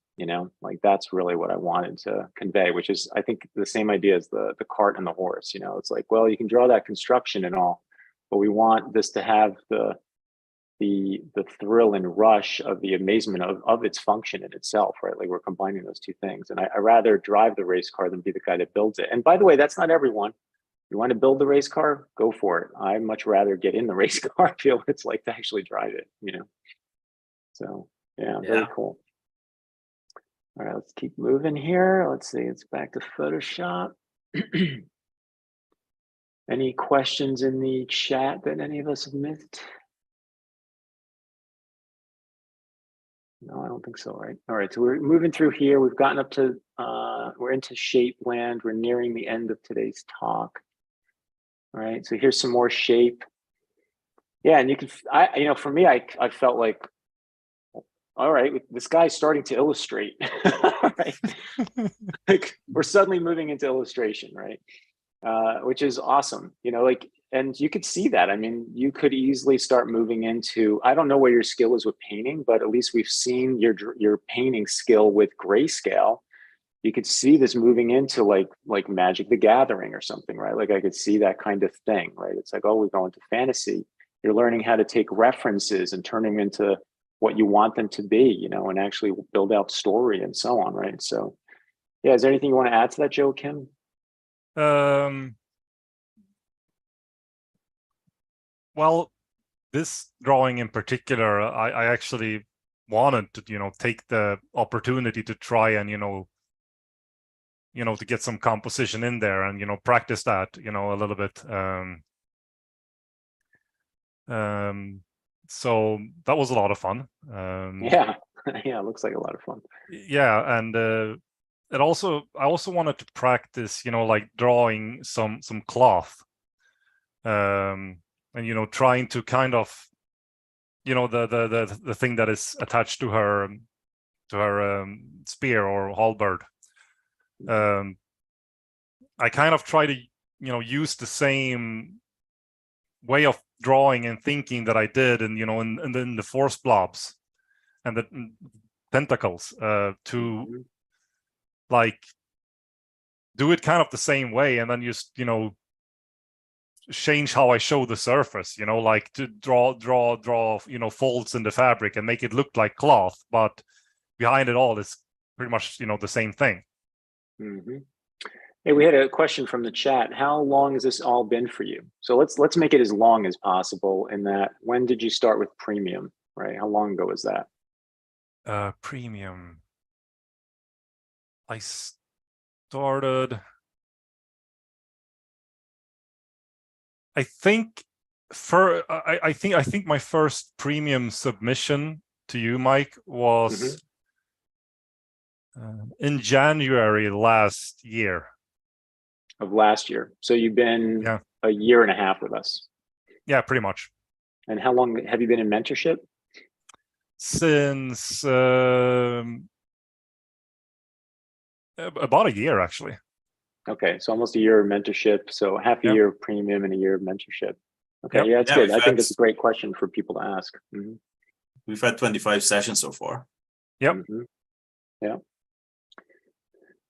Like that's really what I wanted to convey, which is, I think, the same idea as the cart and the horse. It's like, well, you can draw that construction and all, but we want this to have the thrill and rush of the amazement of its function in itself, right? Like we're combining those two things. And I rather drive the race car than be the guy that builds it. And by the way, that's not everyone. You want to build the race car? Go for it. I'd much rather get in the race car, feel what it's like to actually drive it, So yeah, very cool. All right, let's keep moving here. Let's see, it's back to Photoshop. Any questions in the chat that any of us have missed? No, I don't think so, right? All right, so we're moving through here. We've gotten up to, we're into shape land. We're nearing the end of today's talk. All right, so here's some more shape. Yeah, and you can, for me, I felt like, all right, this guy's starting to illustrate, right? Like we're suddenly moving into illustration, right? Which is awesome, and you could see that. I mean, you could easily start moving into, I don't know where your skill is with painting, but at least we've seen your painting skill with grayscale. You could see this moving into like Magic the Gathering or something, right? Like I could see that kind of thing, right? It's like, oh, we're going to fantasy. You're learning how to take references and turn them into what you want them to be, and actually build out story and so on, right? So yeah, is there anything you want to add to that, Joakim? Well, this drawing in particular, I actually wanted to, take the opportunity to try and, to get some composition in there and, practice that, a little bit. So that was a lot of fun. Yeah, yeah, it looks like a lot of fun. Yeah, and I also wanted to practice, like drawing some cloth, and trying to kind of, the thing that is attached to her spear or halberd. I kind of try to use the same way of drawing and thinking that I did, and in the force blobs and the tentacles to like do it kind of the same way, and then just change how I show the surface, like to draw folds in the fabric and make it look like cloth, but behind it all is pretty much the same thing. Hey, we had a question from the chat. How long has this all been for you? So let's make it as long as possible. In that, when did you start with Premium? Right? How long ago was that? Premium. I started. I think I think my first Premium submission to you, Mike, was in January last year. Of last year. So you've been a year and a half with us. Yeah, pretty much. And how long have you been in mentorship? Since about a year, actually. Okay, so almost a year of mentorship. So half a year of Premium and a year of mentorship. Okay, yeah, that's good. I think it's a great question for people to ask. We've had 25 sessions so far. Yep. Yeah.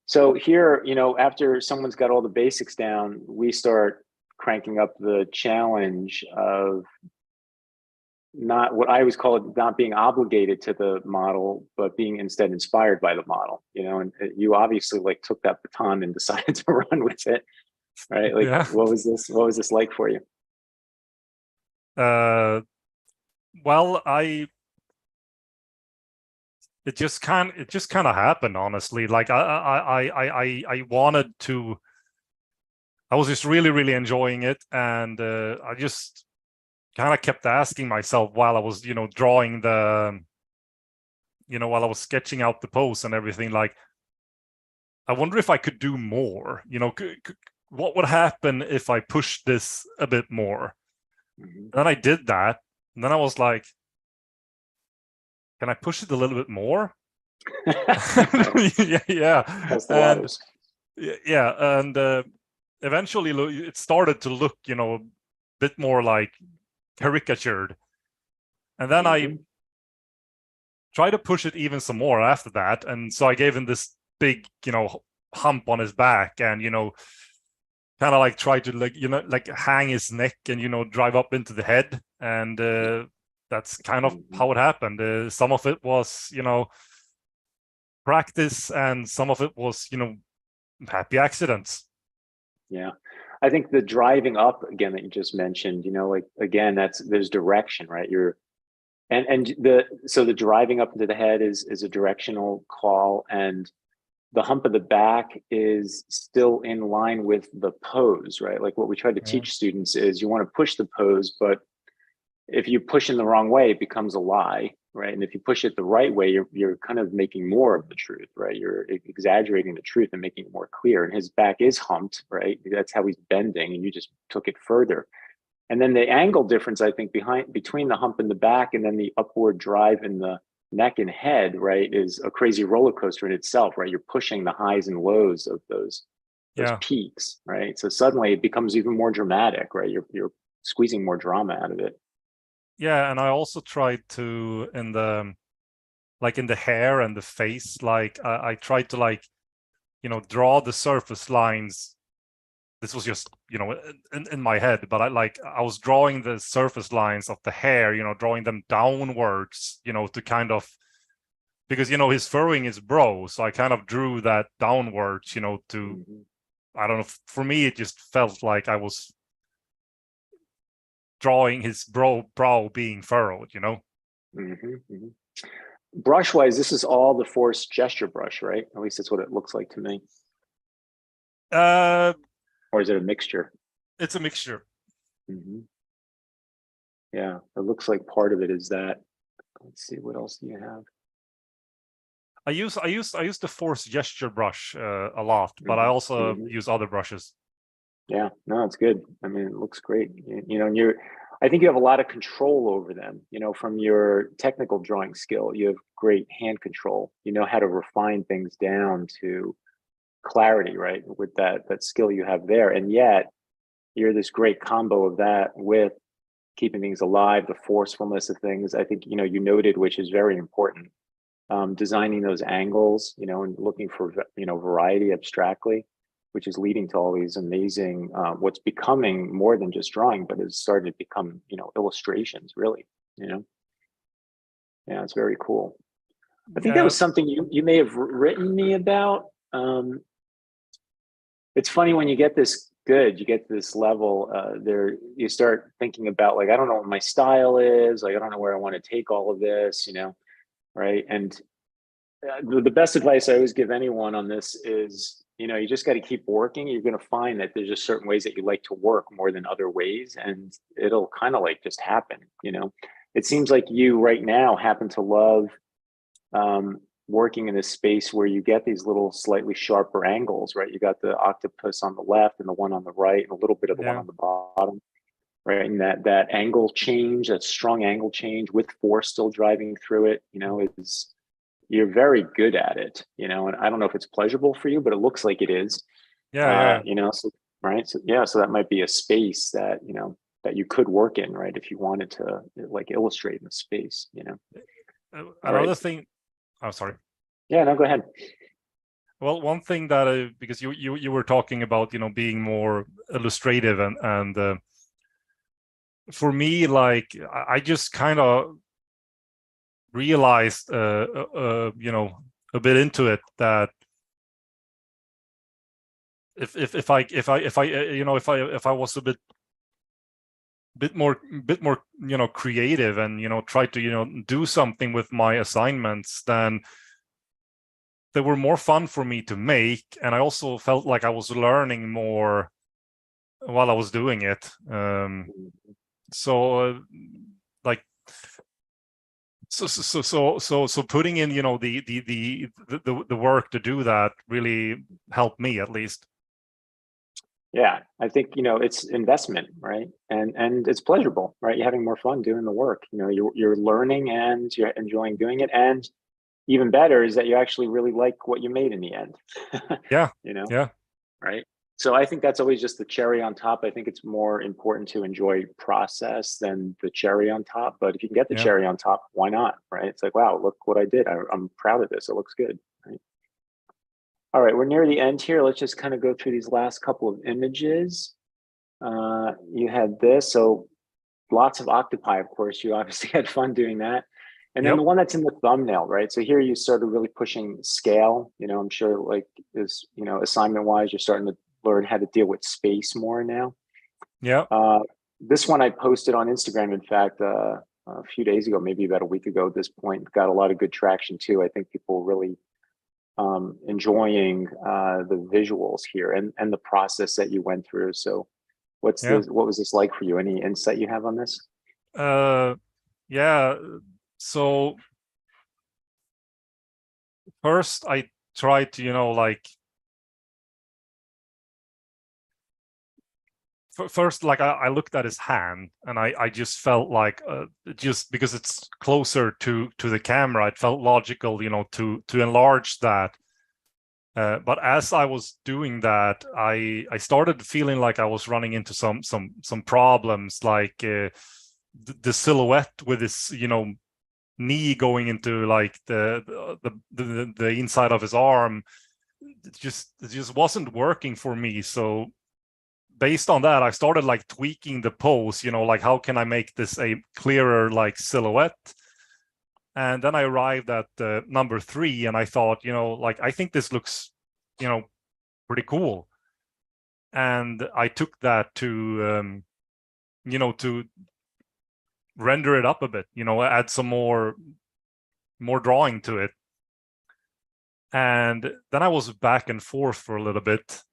So here, after someone's got all the basics down, we start cranking up the challenge of not what I always call it, not being obligated to the model, but being instead inspired by the model, you know, and you obviously like took that baton and decided to run with it, right? Like, Yeah. what was this like for you? Well, it just kind of happened, honestly. Like I wanted to. I was just really, really enjoying it, and I just kind of kept asking myself while I was, drawing the, while I was sketching out the pose and everything, like, I wonder if I could do more. What would happen if I pushed this a bit more? Mm-hmm. Then I did that, and then I was like, can I push it a little bit more? Yeah. Test the And waters. yeah, and eventually it started to look, a bit more like caricatured. And then I tried to push it even some more after that. And so I gave him this big, hump on his back, and, kind of like try to like hang his neck and, drive up into the head. And that's kind of how it happened. Some of it was, practice, and some of it was, happy accidents. Yeah. I think the driving up again that you just mentioned, like again, there's direction, right? So the driving up into the head is a directional call, and the hump of the back is still in line with the pose, right? Like what we try to teach students is you want to push the pose, but if you push in the wrong way, it becomes a lie, right? And if you push it the right way, you're kind of making more of the truth, right? You're exaggerating the truth and making it more clear. And his back is humped, right? That's how he's bending, and you just took it further. And then the angle difference, I think, between the hump in the back and then the upward drive in the neck and head, right, is a crazy roller coaster in itself, right? You're pushing the highs and lows of those peaks, right? So suddenly it becomes even more dramatic, right? You're squeezing more drama out of it. Yeah, and I also tried to in the hair and the face, like I tried to draw the surface lines. This was just in my head, but I was drawing the surface lines of the hair, drawing them downwards, to kind of, because his furrowing is brow, so I kind of drew that downwards, to I don't know, for me it just felt like I was drawing his brow being furrowed. Brush wise, this is all the force gesture brush, right? At least that's what it looks like to me. Or is it a mixture? It's a mixture. Yeah, it looks like part of it is that. Let's see, what else do you have? I use the force gesture brush a lot, but I also use other brushes. Yeah, no, it's good. I mean, it looks great. And I think you have a lot of control over them. From your technical drawing skill, you have great hand control. You know how to refine things down to clarity, right? With that skill you have there, and yet you're this great combo of that with keeping things alive, the forcefulness of things. I think you noted, which is very important, designing those angles, and looking for variety abstractly, which is leading to all these amazing what's becoming more than just drawing, but is starting to become illustrations, really. Yeah, it's very cool. I think that was something you may have written me about. It's funny when you get this good, you get to this level, you start thinking about, like, I don't know what my style is, like I don't know where I want to take all of this, right? And the best advice I always give anyone on this is, you just got to keep working. You're going to find that there's just certain ways that you like to work more than other ways, and it'll kind of like just happen. It seems like you right now happen to love working in a space where you get these little slightly sharper angles, right? You got the octopus on the left and the one on the right and a little bit of the one on the bottom, right? And that angle change, that strong angle change with force still driving through it, you're very good at it, and I don't know if it's pleasurable for you, but it looks like it is. So, right. So that might be a space that, that you could work in, right? If you wanted to like illustrate in the space, Another thing. Oh, sorry. Yeah, no, go ahead. Well, one thing that because you were talking about being more illustrative, and for me, like I just kind of realized, you know, a bit into it that if I you know, if I was a bit more, you know, creative and, you know, try to, you know, do something with my assignments, then they were more fun for me to make, and I also felt like I was learning more while I was doing it. So like so putting in, you know, the work to do that really helped me, at least. Yeah, I think, you know, it's investment, right? And it's pleasurable, right? You're having more fun doing the work. You know, you're learning and you're enjoying doing it. And even better is that you actually really like what you made in the end. Yeah. You know, Yeah. right? So I think that's always just the cherry on top. I think it's more important to enjoy process than the cherry on top. But if you can get the Yeah. cherry on top, why not, right? It's like, wow, look what I did. I'm proud of this. It looks good, right? All right, we're near the end here. Let's just kind of go through these last couple of images. You had this, so lots of octopi, of course. You obviously had fun doing that. And then Yep. the one that's in the thumbnail, right? So here you started really pushing scale. You know, I'm sure like this, you know, assignment wise, you're starting to learn how to deal with space more now. Yeah. This one I posted on Instagram, in fact, a few days ago, maybe about a week ago at this point, got a lot of good traction too. I think people really enjoying the visuals here and the process that you went through. So what was this like for you? Any insight you have on this? Yeah. So first I tried to, you know, like first, like I looked at his hand and I just felt like just because it's closer to the camera, it felt logical, you know, to enlarge that. But as I was doing that, I started feeling like I was running into some problems, like the silhouette with his, you know, knee going into like the inside of his arm. It just wasn't working for me. So based on that, I started like tweaking the pose, you know, like how can I make this a clearer like silhouette? And then I arrived at number 3, and I thought, you know, like I think this looks, you know, pretty cool. And I took that to, you know, to render it up a bit, you know, add some more drawing to it. And then I was back and forth for a little bit.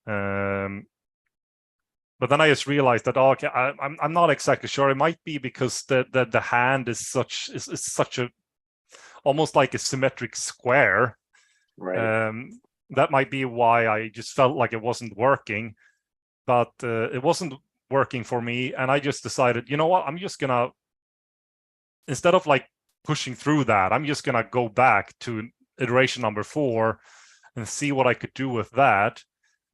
But then I just realized that, oh, okay, I'm not exactly sure. It might be because the hand is such a almost like a symmetric square. Right. That might be why I just felt like it wasn't working. But it wasn't working for me, and I just decided, you know what, I'm just gonna, instead of like pushing through that, I'm just gonna go back to iteration number 4 and see what I could do with that,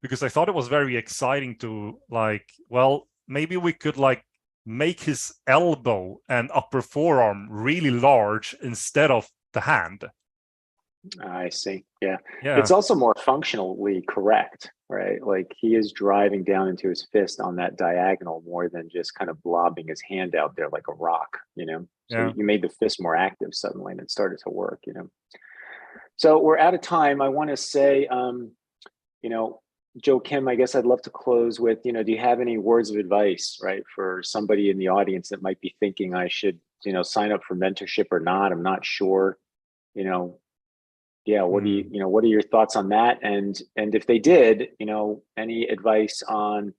because I thought it was very exciting to like, well, maybe we could like make his elbow and upper forearm really large instead of the hand. I see. Yeah. Yeah. It's also more functionally correct, right? Like he is driving down into his fist on that diagonal more than just kind of blobbing his hand out there like a rock, you know? So Yeah. you made the fist more active suddenly and it started to work, you know? So we're out of time. I want to say, you know, Joakim, I guess I'd love to close with, you know, do you have any words of advice, right, for somebody in the audience that might be thinking I should, you know, sign up for mentorship or not? I'm not sure, you know. Yeah, what do you, you know, what are your thoughts on that? And if they did, you know, any advice on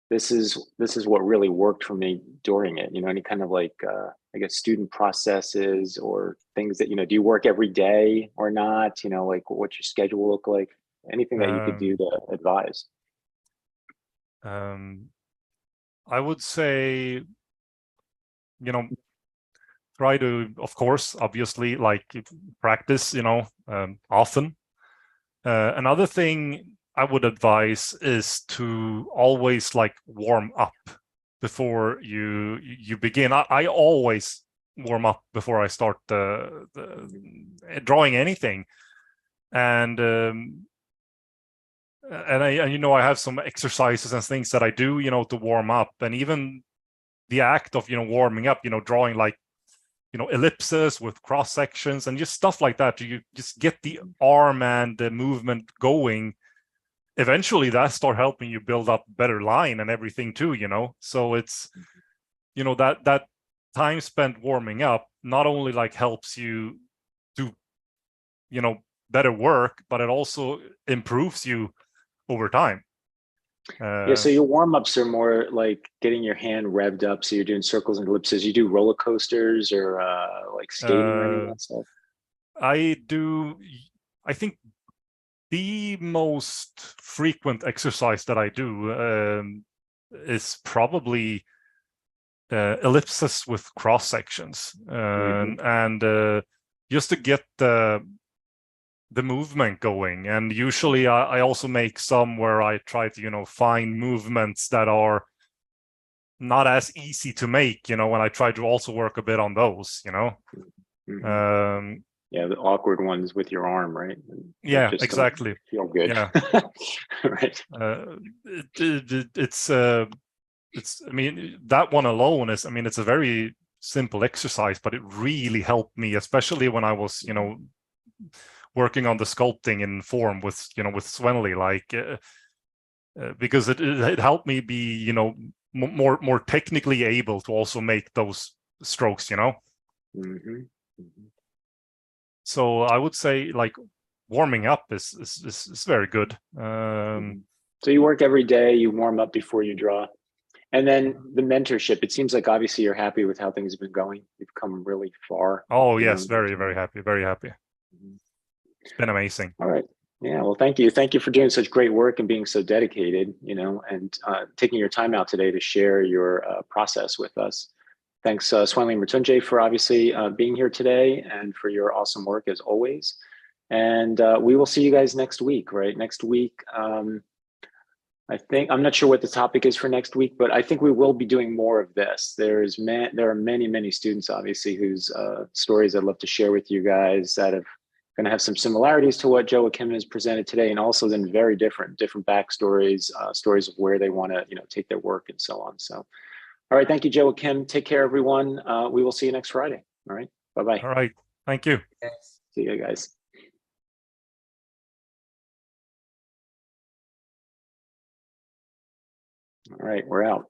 this is what really worked for me during it, you know, any kind of like I guess student processes or things that, you know, do you work every day or not? You know, like what's your schedule look like? Anything that you could do to advise? I would say, you know, try to, of course, obviously, like practice, you know, often. Another thing I would advise is to always like warm up before you begin. I always warm up before I start the drawing anything, and you know, I have some exercises and things that I do, you know, to warm up, and even the act of, warming up, drawing like, ellipses with cross sections and just stuff like that. You just get the arm and the movement going. Eventually that start helping you build up better line and everything too, so it's, that time spent warming up not only like helps you do, better work, but it also improves you over time. Yeah, so your warm-ups are more like getting your hand revved up, so you're doing circles and ellipses. You do roller coasters or like skating or any of that stuff? I think the most frequent exercise that I do is probably ellipses with cross sections, and just to get the movement going. And usually I also make some where I try to, find movements that are not as easy to make, and I try to also work a bit on those, Yeah, the awkward ones with your arm, right? Yeah, exactly. Feel good. Yeah. Right. It's I mean, that one alone is, it's a very simple exercise, but it really helped me, especially when I was, working on the sculpting in form with, with Swenley, like, because it helped me be, more technically able to also make those strokes, So I would say like warming up is very good. So you work every day, you warm up before you draw. And then the mentorship, it seems like obviously you're happy with how things have been going. You've come really far. Oh, yes, very, very happy. Very happy. It's been amazing. All right. Yeah, well, thank you. Thank you for doing such great work and being so dedicated, and taking your time out today to share your process with us. Thanks, Swanley and Matunje, for obviously being here today and for your awesome work as always. And we will see you guys next week, right? Next week, I'm not sure what the topic is for next week, but I think we will be doing more of this. There are many, many students, obviously, whose stories I'd love to share with you guys that are going to have some similarities to what Joakim has presented today, and also then very different backstories, stories of where they want to, take their work and so on. So, all right, thank you, Joakim. Take care, everyone. We will see you next Friday. All right, bye-bye. All right, thank you. Yes. See you guys. All right, we're out.